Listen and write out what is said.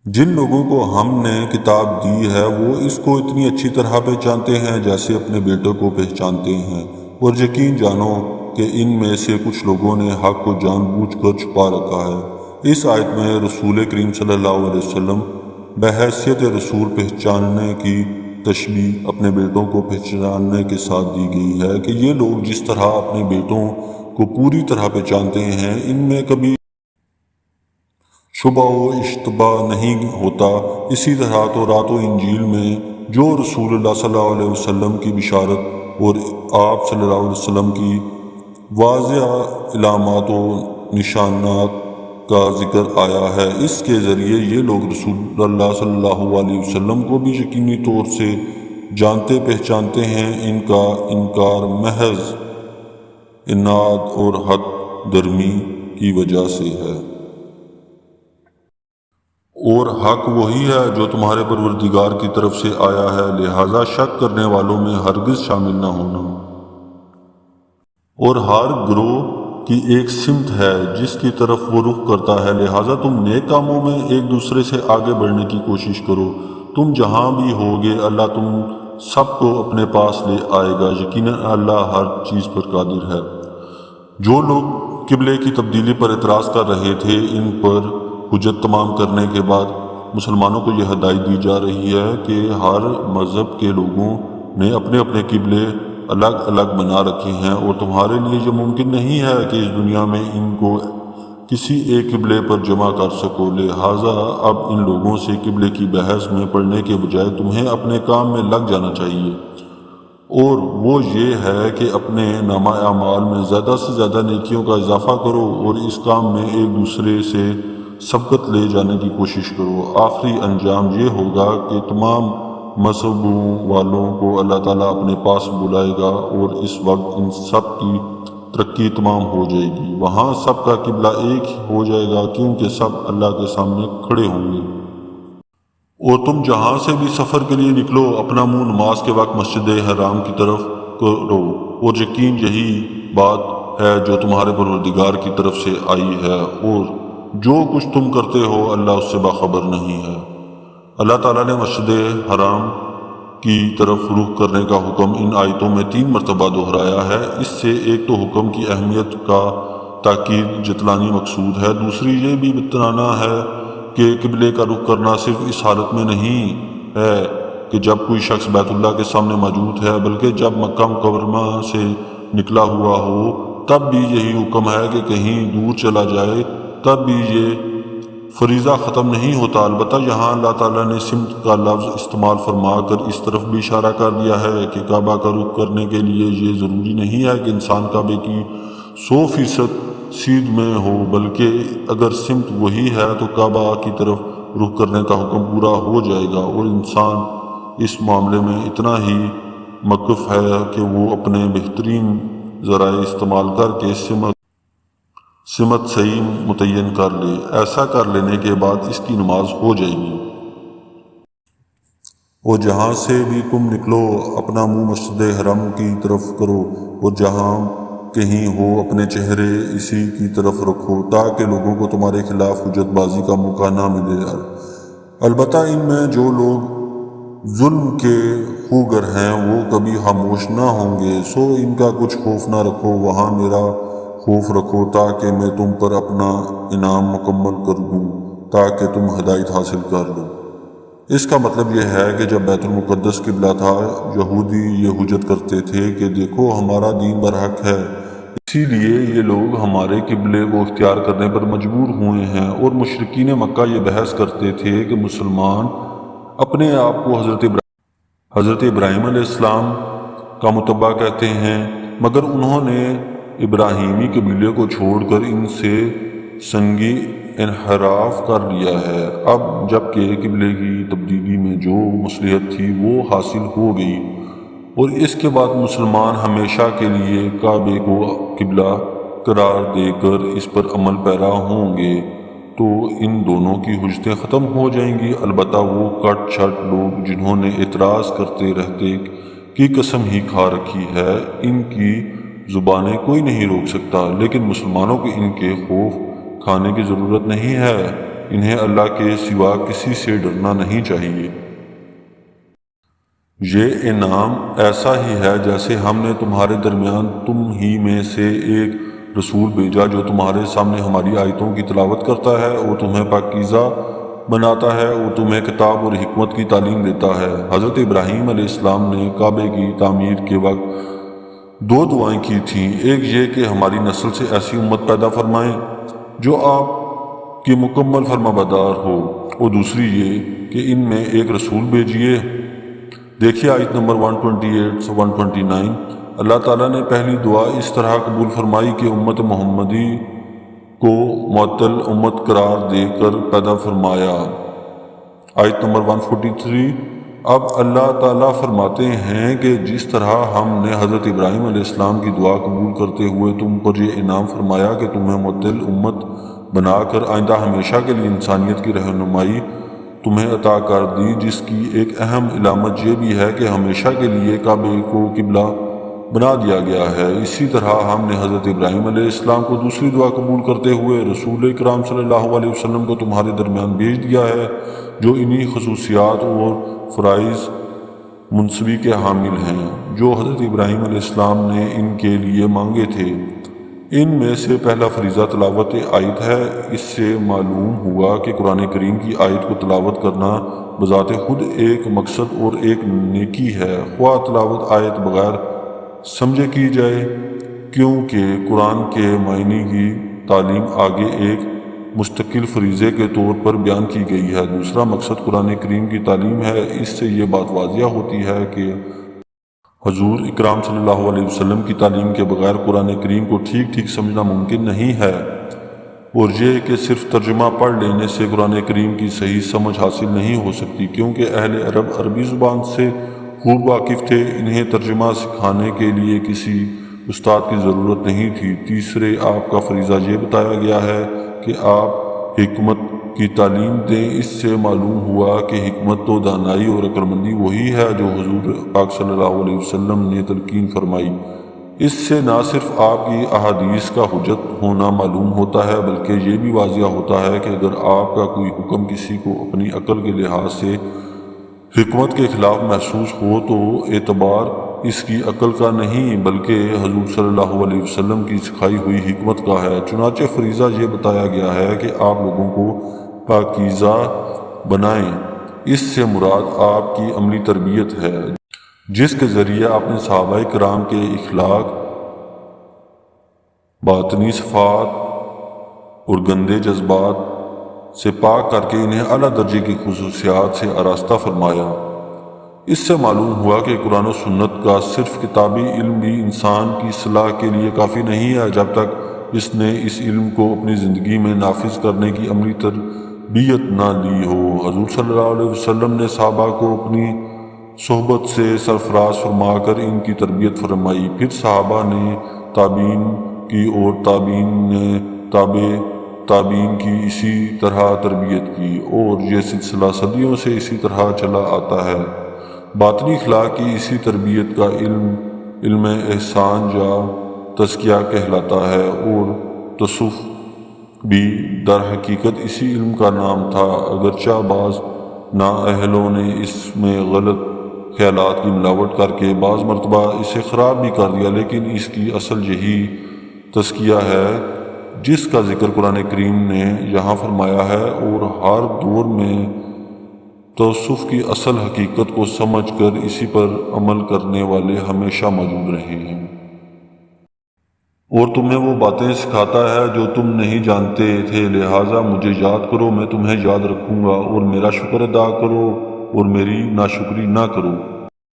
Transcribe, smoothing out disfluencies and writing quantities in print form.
جن لوگوں کو ہم نے کتاب دی ہے وہ اس کو اتنی اچھی طرح پہچانتے ہیں جیسے اپنے بیٹے کو پہچانتے ہیں، اور یقین جانو کہ ان میں سے کچھ لوگوں نے حق کو جان بوجھ کر چھپا رکھا ہے۔ اس آیت میں رسول کریم صلی اللہ علیہ وسلم بحیثیت رسول پہچاننے کی تشبیہ اپنے بیٹوں کو پہچاننے کے ساتھ دی گئی ہے کہ یہ لوگ جس طرح اپنے بیٹوں کو پوری طرح پہچانتے ہیں، ان میں کبھی شبہ و اشتباہ نہیں ہوتا۔ اسی طرح تورات و انجیل میں جو رسول اللہ صلی اللہ علیہ وسلم کی بشارت اور آپ صلی اللہ علیہ وسلم کی واضح علامات و نشانات کا ذکر آیا ہے، اس کے ذریعے یہ لوگ رسول اللہ صلی اللہ علیہ وسلم کو بھی یقینی طور سے جانتے پہچانتے ہیں۔ ان کا انکار محض عناد اور حد درمی کی وجہ سے ہے، اور حق وہی ہے جو تمہارے پروردگار کی طرف سے آیا ہے، لہذا شک کرنے والوں میں ہرگز شامل نہ ہونا۔ اور ہر گروہ کی ایک سمت ہے جس کی طرف وہ رخ کرتا ہے، لہذا تم نیک کاموں میں ایک دوسرے سے آگے بڑھنے کی کوشش کرو۔ تم جہاں بھی ہوگے اللہ تم سب کو اپنے پاس لے آئے گا، یقیناً اللہ ہر چیز پر قادر ہے۔ جو لوگ قبلے کی تبدیلی پر اعتراض کر رہے تھے، ان پر حجت تمام کرنے کے بعد مسلمانوں کو یہ ہدایت دی جا رہی ہے کہ ہر مذہب کے لوگوں نے اپنے اپنے قبلے الگ الگ بنا رکھے ہیں، اور تمہارے لیے یہ ممکن نہیں ہے کہ اس دنیا میں ان کو کسی ایک قبلے پر جمع کر سکو، لہٰذا اب ان لوگوں سے قبلے کی بحث میں پڑنے کے بجائے تمہیں اپنے کام میں لگ جانا چاہیے، اور وہ یہ ہے کہ اپنے نامہ اعمال میں زیادہ سے زیادہ نیکیوں کا اضافہ کرو اور اس کام میں ایک دوسرے سے سبقت لے جانے کی کوشش کرو۔ آخری انجام یہ ہوگا کہ تمام مذہبوں والوں کو اللہ تعالیٰ اپنے پاس بلائے گا، اور اس وقت ان سب کی ترقی تمام ہو جائے گی۔ وہاں سب کا قبلہ ایک ہو جائے گا کیونکہ سب اللہ کے سامنے کھڑے ہوں گے۔ اور تم جہاں سے بھی سفر کے لیے نکلو، اپنا منہ نماز کے وقت مسجد حرام کی طرف کرو، اور یقین یہی بات ہے جو تمہارے پروردگار کی طرف سے آئی ہے، اور جو کچھ تم کرتے ہو اللہ اس سے باخبر نہیں ہے۔ اللہ تعالیٰ نے مسجد حرام کی طرف رخ کرنے کا حکم ان آیتوں میں 3 مرتبہ دہرایا ہے۔ اس سے ایک تو حکم کی اہمیت کا تاکید جتلانی مقصود ہے، دوسری یہ بھی بتلانا ہے کہ قبلے کا رخ کرنا صرف اس حالت میں نہیں ہے کہ جب کوئی شخص بیت اللہ کے سامنے موجود ہے، بلکہ جب مکہ مکرمہ سے نکلا ہوا ہو تب بھی یہی حکم ہے کہ کہیں دور چلا جائے تب بھی یہ فریضہ ختم نہیں ہوتا۔ البتہ یہاں اللہ تعالیٰ نے سمت کا لفظ استعمال فرما کر اس طرف بھی اشارہ کر دیا ہے کہ کعبہ کا رخ کرنے کے لیے یہ ضروری نہیں ہے کہ انسان کعبے کی 100% سیدھ میں ہو، بلکہ اگر سمت وہی ہے تو کعبہ کی طرف رخ کرنے کا حکم پورا ہو جائے گا، اور انسان اس معاملے میں اتنا ہی مکف ہے کہ وہ اپنے بہترین ذرائع استعمال کر کے سمت صحیح متعین کر لے۔ ایسا کر لینے کے بعد اس کی نماز ہو جائے گی۔ اور جہاں سے بھی تم نکلو اپنا منہ مسجد حرام کی طرف کرو، اور جہاں کہیں ہو اپنے چہرے اسی کی طرف رکھو تاکہ لوگوں کو تمہارے خلاف حجت بازی کا موقع نہ ملے۔ البتہ ان میں جو لوگ ظلم کے خوگر ہیں وہ کبھی خاموش نہ ہوں گے، سو ان کا کچھ خوف نہ رکھو، وہاں میرا خوف رکھو تاکہ میں تم پر اپنا انعام مکمل کر دوں تاکہ تم ہدایت حاصل کر لو۔ اس کا مطلب یہ ہے کہ جب بیت المقدس قبلہ تھا، یہودی یہ حجت کرتے تھے کہ دیکھو ہمارا دین برحق ہے، اسی لیے یہ لوگ ہمارے قبلے کو اختیار کرنے پر مجبور ہوئے ہیں، اور مشرکین مکہ یہ بحث کرتے تھے کہ مسلمان اپنے آپ کو حضرت ابراہیم علیہ السلام کا متبع کہتے ہیں، مگر انہوں نے ابراہیمی قبیلے کو چھوڑ کر ان سے سنگی انحراف کر لیا ہے۔ اب جب کہ قبلے کی تبدیلی میں جو مصلحت تھی وہ حاصل ہو گئی، اور اس کے بعد مسلمان ہمیشہ کے لیے کعبے کو قبلہ قرار دے کر اس پر عمل پیرا ہوں گے، تو ان دونوں کی حجتیں ختم ہو جائیں گی۔ البتہ وہ کٹ چھٹ لوگ جنہوں نے اعتراض کرتے رہتے کی قسم ہی کھا رکھی ہے، ان کی زبانیں کوئی نہیں روک سکتا، لیکن مسلمانوں کو ان کے خوف کھانے کی ضرورت نہیں ہے۔ انہیں اللہ کے سوا کسی سے ڈرنا نہیں چاہیے۔ یہ انعام ایسا ہی ہے جیسے ہم نے تمہارے درمیان تم ہی میں سے ایک رسول بھیجا جو تمہارے سامنے ہماری آیتوں کی تلاوت کرتا ہے اور تمہیں پاکیزہ بناتا ہے اور تمہیں کتاب اور حکمت کی تعلیم دیتا ہے۔ حضرت ابراہیم علیہ السلام نے کعبے کی تعمیر کے وقت 2 دعائیں کی تھیں، ایک یہ کہ ہماری نسل سے ایسی امت پیدا فرمائیں جو آپ کی مکمل فرمانبردار ہو، اور دوسری یہ کہ ان میں ایک رسول بھیجیے۔ دیکھیے آیت نمبر 128 سے 129۔ اللہ تعالیٰ نے پہلی دعا اس طرح قبول فرمائی کہ امت محمدی کو معطل امت قرار دے کر پیدا فرمایا۔ آیت نمبر 143۔ اب اللہ تعالیٰ فرماتے ہیں کہ جس طرح ہم نے حضرت ابراہیم علیہ السلام کی دعا قبول کرتے ہوئے تم پر یہ انعام فرمایا کہ تمہیں معطل امت بنا کر آئندہ ہمیشہ کے لیے انسانیت کی رہنمائی تمہیں عطا کر دی، جس کی ایک اہم علامت یہ بھی ہے کہ ہمیشہ کے لیے کعبے کو قبلہ بنا دیا گیا ہے، اسی طرح ہم نے حضرت ابراہیم علیہ السلام کو دوسری دعا قبول کرتے ہوئے رسول اکرام صلی اللہ علیہ وسلم کو تمہارے درمیان بھیج دیا ہے، جو انہی خصوصیات اور فرائض منصبی کے حامل ہیں جو حضرت ابراہیم علیہ السلام نے ان کے لیے مانگے تھے۔ ان میں سے پہلا فریضہ تلاوت آیت ہے۔ اس سے معلوم ہوا کہ قرآن کریم کی آیت کو تلاوت کرنا بذات خود ایک مقصد اور ایک نیکی ہے، خواہ تلاوت آیت بغیر سمجھے کی جائے، کیونکہ قرآن کے معنی کی تعلیم آگے ایک مستقل فریضے کے طور پر بیان کی گئی ہے۔ دوسرا مقصد قرآن کریم کی تعلیم ہے۔ اس سے یہ بات واضح ہوتی ہے کہ حضور اکرام صلی اللہ علیہ وسلم کی تعلیم کے بغیر قرآن کریم کو ٹھیک سمجھنا ممکن نہیں ہے، اور یہ کہ صرف ترجمہ پڑھ لینے سے قرآن کریم کی صحیح سمجھ حاصل نہیں ہو سکتی، کیونکہ اہل عرب عربی زبان سے خوب واقف تھے، انہیں ترجمہ سکھانے کے لیے کسی استاد کی ضرورت نہیں تھی۔ تیسرے آپ کا فریضہ یہ بتایا گیا ہے کہ آپ حکمت کی تعلیم دیں۔ اس سے معلوم ہوا کہ حکمت و دانائی اور عقلمندی وہی ہے جو حضور پاک صلی اللہ علیہ وسلم نے تلقین فرمائی۔ اس سے نہ صرف آپ کی احادیث کا حجت ہونا معلوم ہوتا ہے، بلکہ یہ بھی واضح ہوتا ہے کہ اگر آپ کا کوئی حکم کسی کو اپنی عقل کے لحاظ سے حکمت کے خلاف محسوس ہو تو اعتبار اس کی عقل کا نہیں بلکہ حضور صلی اللہ علیہ وسلم کی سکھائی ہوئی حکمت کا ہے۔ چنانچہ فریضہ یہ بتایا گیا ہے کہ آپ لوگوں کو پاکیزہ بنائیں۔ اس سے مراد آپ کی عملی تربیت ہے، جس کے ذریعے آپ نے صحابہ کرام کے اخلاق، باطنی صفات اور گندے جذبات سے پاک کر کے انہیں اعلیٰ درجے کی خصوصیات سے آراستہ فرمایا۔ اس سے معلوم ہوا کہ قرآن و سنت کا صرف کتابی علم بھی انسان کی اصلاح کے لیے کافی نہیں ہے جب تک اس نے اس علم کو اپنی زندگی میں نافذ کرنے کی عملی تربیت نہ لی ہو۔ حضور صلی اللہ علیہ وسلم نے صحابہ کو اپنی صحبت سے سرفراز فرما کر ان کی تربیت فرمائی، پھر صحابہ نے تابعین کی اور تابعین نے تابعین کی اسی طرح تربیت کی، اور یہ سلسلہ صدیوں سے اسی طرح چلا آتا ہے۔ باطنی اخلاق کی اسی تربیت کا علم احسان یا تزکیہ کہلاتا ہے، اور تصوف بھی در حقیقت اسی علم کا نام تھا، اگرچہ بعض نااہلوں نے اس میں غلط خیالات کی ملاوٹ کر کے بعض مرتبہ اسے خراب بھی کر دیا، لیکن اس کی اصل یہی تزکیہ ہے جس کا ذکر قرآن کریم نے یہاں فرمایا ہے، اور ہر دور میں تصوف کی اصل حقیقت کو سمجھ کر اسی پر عمل کرنے والے ہمیشہ موجود رہے ہیں، اور تمہیں وہ باتیں سکھاتا ہے جو تم نہیں جانتے تھے، لہٰذا مجھے یاد کرو، میں تمہیں یاد رکھوں گا، اور میرا شکر ادا کرو اور میری ناشکری نہ کرو۔